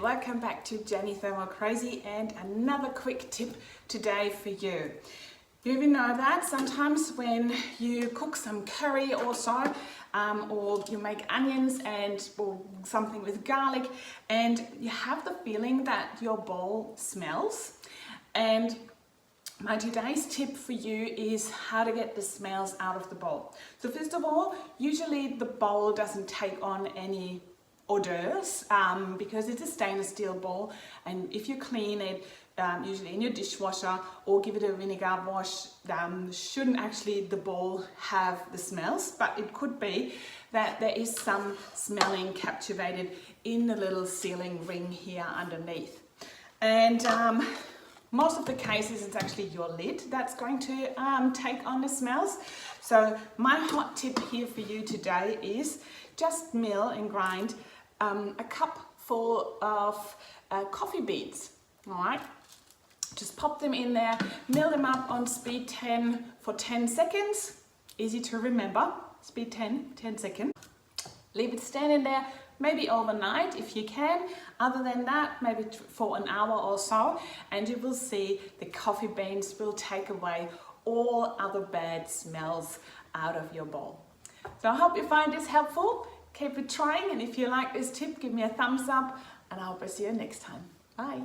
welcome back to Janny Thermal Crazy and another quick tip today for you. You even know that sometimes when you cook some curry or so, or you make onions or something with garlic, and you have the feeling that your bowl smells. And my today's tip for you is how to get the smells out of the bowl. So first of all, usually the bowl doesn't take on any odors because it's a stainless steel bowl, and if you clean it usually in your dishwasher or give it a vinegar wash, shouldn't actually the bowl have the smells, but it could be that there is some smelling captivated in the little sealing ring here underneath. And most of the cases it's actually your lid that's going to take on the smells. So my hot tip here for you today is just mill and grind a cup full of coffee beans. All right, just pop them in there, mill them up on speed 10 for 10 seconds. Easy to remember, speed 10 seconds. Leave it standing there, maybe overnight if you can. Other than that, maybe for an hour or so, and you will see the coffee beans will take away all other bad smells out of your bowl. So I hope you find this helpful. Keep it trying, and if you like this tip, give me a thumbs up, and I hope I see you next time. Bye.